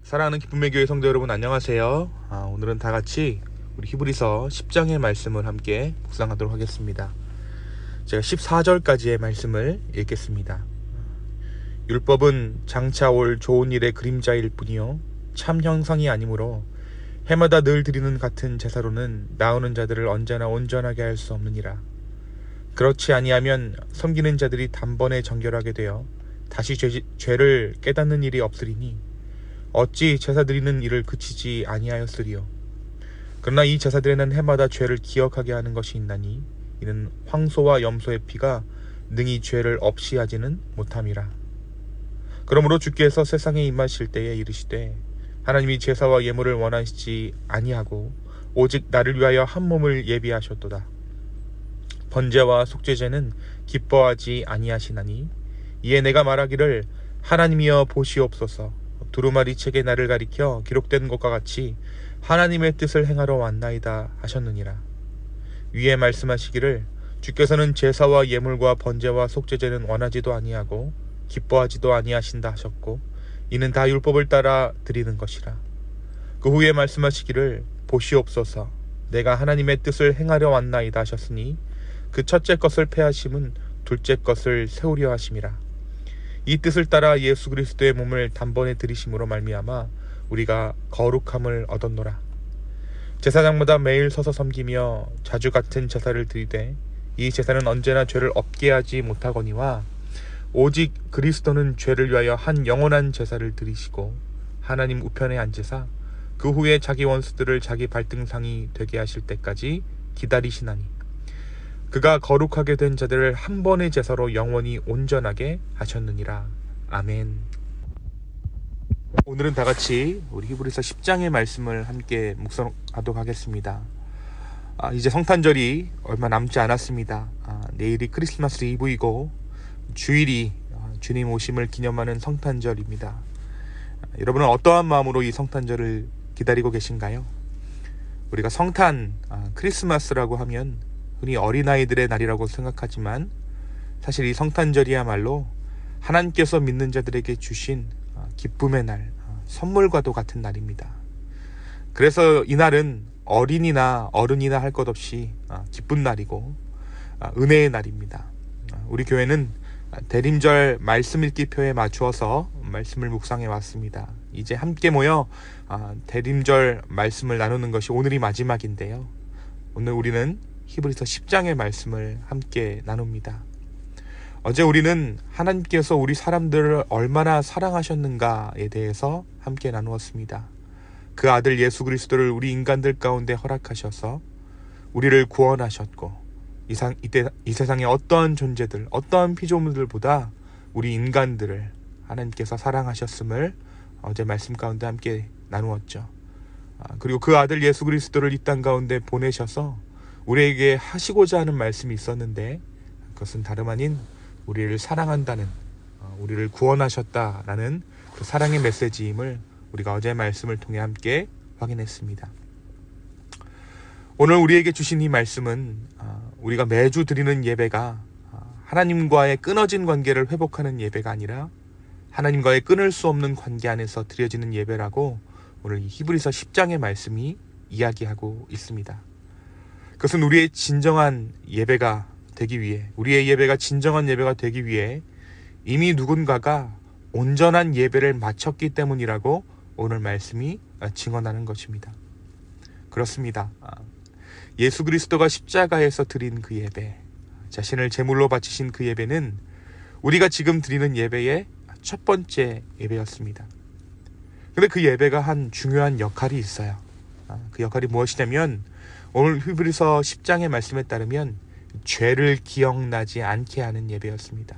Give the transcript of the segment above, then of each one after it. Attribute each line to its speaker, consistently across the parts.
Speaker 1: 사랑하는 기쁨의 교회 성도 여러분, 안녕하세요. 오늘은 다 같이 우리 히브리서 10장의 말씀을 함께 묵상하도록 하겠습니다. 제가 14절까지의 말씀을 읽겠습니다. 율법은 장차 올 좋은 일의 그림자일 뿐이요 참 형상이 아니므로 해마다 늘 드리는 같은 제사로는 나오는 자들을 언제나 온전하게 할 수 없느니라. 그렇지 아니하면 섬기는 자들이 단번에 정결하게 되어 다시 죄를 깨닫는 일이 없으리니 어찌 제사 드리는 일을 그치지 아니하였으리요. 그러나 이 제사들에는 해마다 죄를 기억하게 하는 것이 있나니 이는 황소와 염소의 피가 능히 죄를 없이 하지는 못함이라. 그러므로 주께서 세상에 임하실 때에 이르시되 하나님이 제사와 예물을 원하시지 아니하고 오직 나를 위하여 한 몸을 예비하셨도다. 번제와 속죄제는 기뻐하지 아니하시나니 이에 내가 말하기를 하나님이여 보시옵소서. 두루마리 책에 나를 가리켜 기록된 것과 같이 하나님의 뜻을 행하러 왔나이다 하셨느니라. 위에 말씀하시기를 주께서는 제사와 예물과 번제와 속죄제는 원하지도 아니하고 기뻐하지도 아니하신다 하셨고 이는 다 율법을 따라 드리는 것이라. 그 후에 말씀하시기를 보시옵소서 내가 하나님의 뜻을 행하려 왔나이다 하셨으니 그 첫째 것을 폐하심은 둘째 것을 세우려 하심이라. 이 뜻을 따라 예수 그리스도의 몸을 단번에 들이심으로 말미암아 우리가 거룩함을 얻었노라. 제사장마다 매일 서서 섬기며 자주 같은 제사를 드리되 이 제사는 언제나 죄를 없게 하지 못하거니와 오직 그리스도는 죄를 위하여 한 영원한 제사를 드리시고 하나님 우편에 앉으사 그 후에 자기 원수들을 자기 발등상이 되게 하실 때까지 기다리시나니 그가 거룩하게 된 자들을 한 번의 제사로 영원히 온전하게 하셨느니라. 아멘. 오늘은 다 같이 우리 히브리서 10장의 말씀을 함께 묵상하도록 하겠습니다. 이제 성탄절이 얼마 남지 않았습니다. 내일이 크리스마스 이브이고 주일이 주님 오심을 기념하는 성탄절입니다. 여러분은 어떠한 마음으로 이 성탄절을 기다리고 계신가요? 우리가 성탄, 크리스마스라고 하면 흔히 어린아이들의 날이라고 생각하지만 사실 이 성탄절이야말로 하나님께서 믿는 자들에게 주신 기쁨의 날, 선물과도 같은 날입니다. 그래서 이 날은 어린이나 어른이나 할 것 없이 기쁜 날이고 은혜의 날입니다. 우리 교회는 대림절 말씀 읽기표에 맞추어서 말씀을 묵상해 왔습니다. 이제 함께 모여 대림절 말씀을 나누는 것이 오늘이 마지막인데요. 오늘 우리는 히브리서 10장의 말씀을 함께 나눕니다. 어제 우리는 하나님께서 우리 사람들을 얼마나 사랑하셨는가에 대해서 함께 나누었습니다. 그 아들 예수 그리스도를 우리 인간들 가운데 허락하셔서 우리를 구원하셨고 이 세상의 어떠한 존재들, 어떠한 피조물들보다 우리 인간들을 하나님께서 사랑하셨음을 어제 말씀 가운데 함께 나누었죠. 그리고 그 아들 예수 그리스도를 이 땅 가운데 보내셔서 우리에게 하시고자 하는 말씀이 있었는데 그것은 다름 아닌 우리를 사랑한다는, 우리를 구원하셨다라는 그 사랑의 메시지임을 우리가 어제 말씀을 통해 함께 확인했습니다. 오늘 우리에게 주신 이 말씀은 우리가 매주 드리는 예배가 하나님과의 끊어진 관계를 회복하는 예배가 아니라 하나님과의 끊을 수 없는 관계 안에서 드려지는 예배라고 오늘 이 히브리서 10장의 말씀이 이야기하고 있습니다. 그것은 우리의 진정한 예배가 되기 위해, 우리의 예배가 진정한 예배가 되기 위해 이미 누군가가 온전한 예배를 마쳤기 때문이라고 오늘 말씀이 증언하는 것입니다. 그렇습니다. 예수 그리스도가 십자가에서 드린 그 예배, 자신을 제물로 바치신 그 예배는 우리가 지금 드리는 예배의 첫 번째 예배였습니다. 그런데 그 예배가 한 중요한 역할이 있어요. 그 역할이 무엇이냐면 오늘 히브리서 10장의 말씀에 따르면 죄를 기억나지 않게 하는 예배였습니다.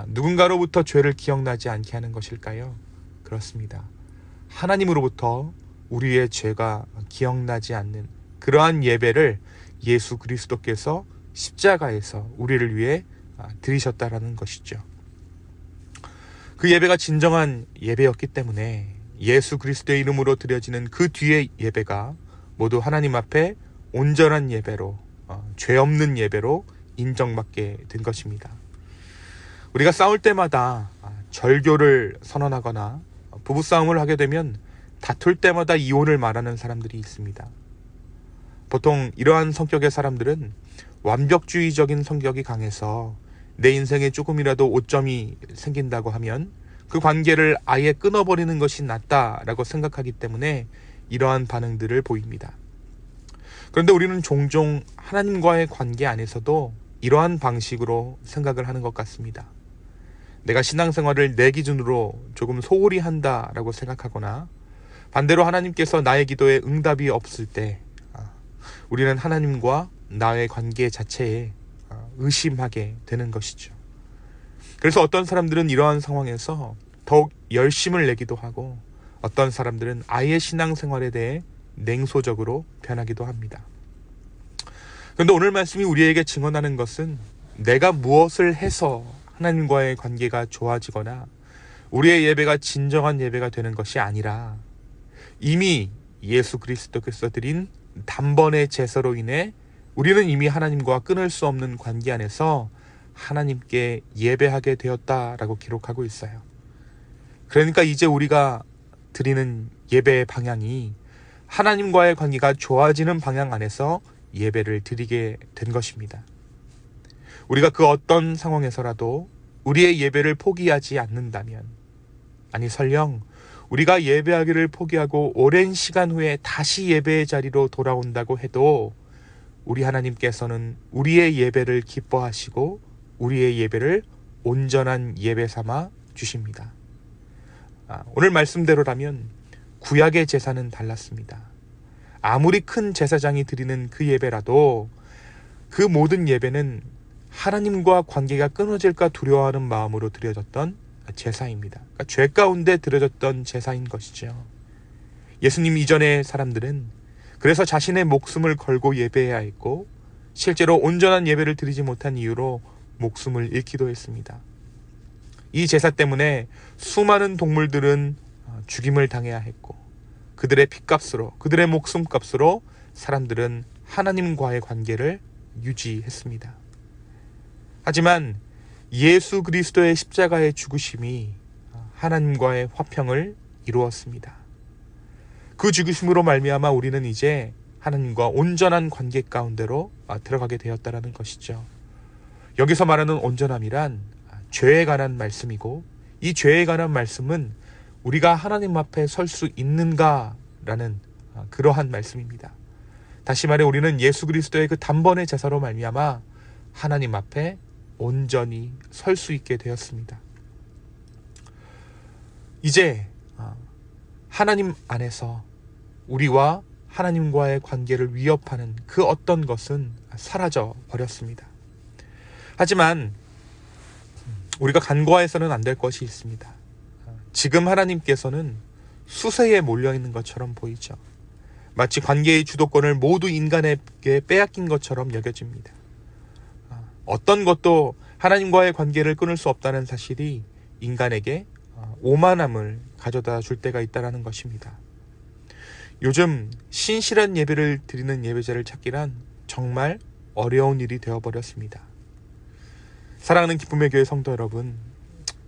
Speaker 1: 누군가로부터 죄를 기억나지 않게 하는 것일까요? 그렇습니다. 하나님으로부터 우리의 죄가 기억나지 않는 그러한 예배를 예수 그리스도께서 십자가에서 우리를 위해 드리셨다라는 것이죠. 그 예배가 진정한 예배였기 때문에 예수 그리스도의 이름으로 드려지는 그 뒤의 예배가 모두 하나님 앞에 온전한 예배로, 죄 없는 예배로 인정받게 된 것입니다. 우리가 싸울 때마다 절교를 선언하거나 부부싸움을 하게 되면 다툴 때마다 이혼을 말하는 사람들이 있습니다. 보통 이러한 성격의 사람들은 완벽주의적인 성격이 강해서 내 인생에 조금이라도 오점이 생긴다고 하면 그 관계를 아예 끊어버리는 것이 낫다라고 생각하기 때문에 이러한 반응들을 보입니다. 그런데 우리는 종종 하나님과의 관계 안에서도 이러한 방식으로 생각을 하는 것 같습니다. 내가 신앙생활을 내 기준으로 조금 소홀히 한다라고 생각하거나 반대로 하나님께서 나의 기도에 응답이 없을 때 우리는 하나님과 나의 관계 자체에 의심하게 되는 것이죠. 그래서 어떤 사람들은 이러한 상황에서 더욱 열심을 내기도 하고 어떤 사람들은 아예 신앙생활에 대해 냉소적으로 변하기도 합니다. 그런데 오늘 말씀이 우리에게 증언하는 것은 내가 무엇을 해서 하나님과의 관계가 좋아지거나 우리의 예배가 진정한 예배가 되는 것이 아니라 이미 예수 그리스도께서 드린 단번의 제사로 인해 우리는 이미 하나님과 끊을 수 없는 관계 안에서 하나님께 예배하게 되었다라고 기록하고 있어요. 그러니까 이제 우리가 드리는 예배의 방향이 하나님과의 관계가 좋아지는 방향 안에서 예배를 드리게 된 것입니다. 우리가 그 어떤 상황에서라도 우리의 예배를 포기하지 않는다면, 아니 설령 우리가 예배하기를 포기하고 오랜 시간 후에 다시 예배의 자리로 돌아온다고 해도 우리 하나님께서는 우리의 예배를 기뻐하시고 우리의 예배를 온전한 예배 삼아 주십니다. 오늘 말씀대로라면 구약의 제사는 달랐습니다. 아무리 큰 제사장이 드리는 그 예배라도 그 모든 예배는 하나님과 관계가 끊어질까 두려워하는 마음으로 드려졌던 제사입니다. 그러니까 죄 가운데 드려졌던 제사인 것이죠. 예수님 이전의 사람들은 그래서 자신의 목숨을 걸고 예배해야 했고 실제로 온전한 예배를 드리지 못한 이유로 목숨을 잃기도 했습니다. 이 제사 때문에 수많은 동물들은 죽임을 당해야 했고 그들의 핏값으로, 그들의 목숨값으로 사람들은 하나님과의 관계를 유지했습니다. 하지만 예수 그리스도의 십자가의 죽으심이 하나님과의 화평을 이루었습니다. 그 죽으심으로 말미암아 우리는 이제 하나님과 온전한 관계 가운데로 들어가게 되었다라는 것이죠. 여기서 말하는 온전함이란 죄에 관한 말씀이고 이 죄에 관한 말씀은 우리가 하나님 앞에 설 수 있는가라는 그러한 말씀입니다. 다시 말해 우리는 예수 그리스도의 그 단번의 제사로 말미암아 하나님 앞에 온전히 설 수 있게 되었습니다. 이제 하나님 안에서 우리와 하나님과의 관계를 위협하는 그 어떤 것은 사라져 버렸습니다. 하지만 우리가 간과해서는 안 될 것이 있습니다. 지금 하나님께서는 수세에 몰려있는 것처럼 보이죠. 마치 관계의 주도권을 모두 인간에게 빼앗긴 것처럼 여겨집니다. 어떤 것도 하나님과의 관계를 끊을 수 없다는 사실이 인간에게 오만함을 가져다 줄 때가 있다는 것입니다. 요즘 신실한 예배를 드리는 예배자를 찾기란 정말 어려운 일이 되어버렸습니다. 사랑하는 기쁨의 교회 성도 여러분,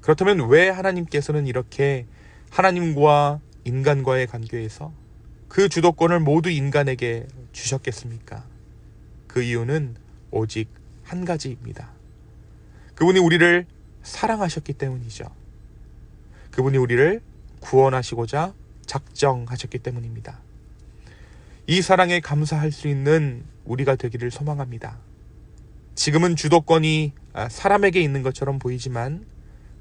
Speaker 1: 그렇다면 왜 하나님께서는 이렇게 하나님과 인간과의 관계에서 그 주도권을 모두 인간에게 주셨겠습니까? 그 이유는 오직 한 가지입니다. 그분이 우리를 사랑하셨기 때문이죠. 그분이 우리를 구원하시고자 작정하셨기 때문입니다. 이 사랑에 감사할 수 있는 우리가 되기를 소망합니다. 지금은 주도권이 사람에게 있는 것처럼 보이지만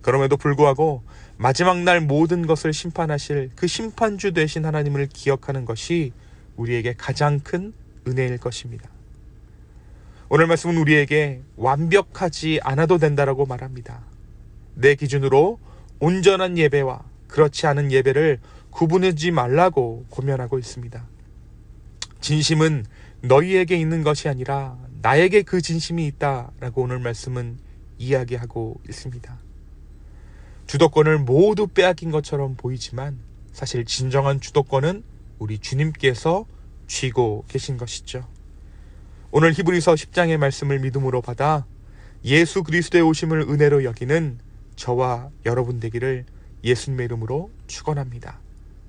Speaker 1: 그럼에도 불구하고 마지막 날 모든 것을 심판하실 그 심판주 되신 하나님을 기억하는 것이 우리에게 가장 큰 은혜일 것입니다. 오늘 말씀은 우리에게 완벽하지 않아도 된다라고 말합니다. 내 기준으로 온전한 예배와 그렇지 않은 예배를 구분하지 말라고 권면하고 있습니다. 진심은 너희에게 있는 것이 아니라 나에게 그 진심이 있다라고 오늘 말씀은 이야기하고 있습니다. 주도권을 모두 빼앗긴 것처럼 보이지만 사실 진정한 주도권은 우리 주님께서 쥐고 계신 것이죠. 오늘 히브리서 10장의 말씀을 믿음으로 받아 예수 그리스도의 오심을 은혜로 여기는 저와 여러분 되기를 예수님의 이름으로 축원합니다.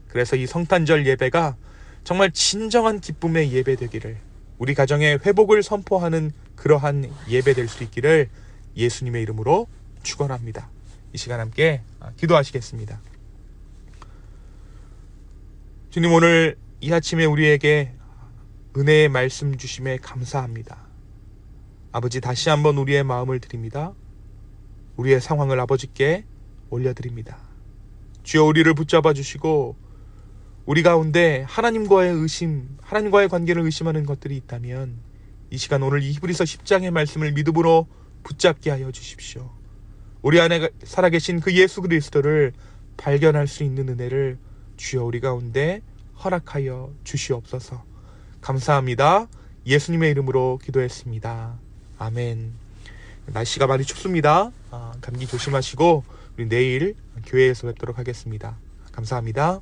Speaker 1: 그래서 이 성탄절 예배가 정말 진정한 기쁨의 예배 되기를, 우리 가정의 회복을 선포하는 그러한 예배 될 수 있기를 예수님의 이름으로 축원합니다. 이 시간 함께 기도하시겠습니다. 주님, 오늘 이 아침에 우리에게 은혜의 말씀 주심에 감사합니다. 아버지, 다시 한번 우리의 마음을 드립니다. 우리의 상황을 아버지께 올려드립니다. 주여, 우리를 붙잡아 주시고 우리 가운데 하나님과의 의심, 하나님과의 관계를 의심하는 것들이 있다면 이 시간 오늘 이 히브리서 10장의 말씀을 믿음으로 붙잡게 하여 주십시오. 우리 안에 살아계신 그 예수 그리스도를 발견할 수 있는 은혜를 주여 우리 가운데 허락하여 주시옵소서. 감사합니다. 예수님의 이름으로 기도했습니다. 아멘. 날씨가 많이 춥습니다. 감기 조심하시고 우리 내일 교회에서 뵙도록 하겠습니다. 감사합니다.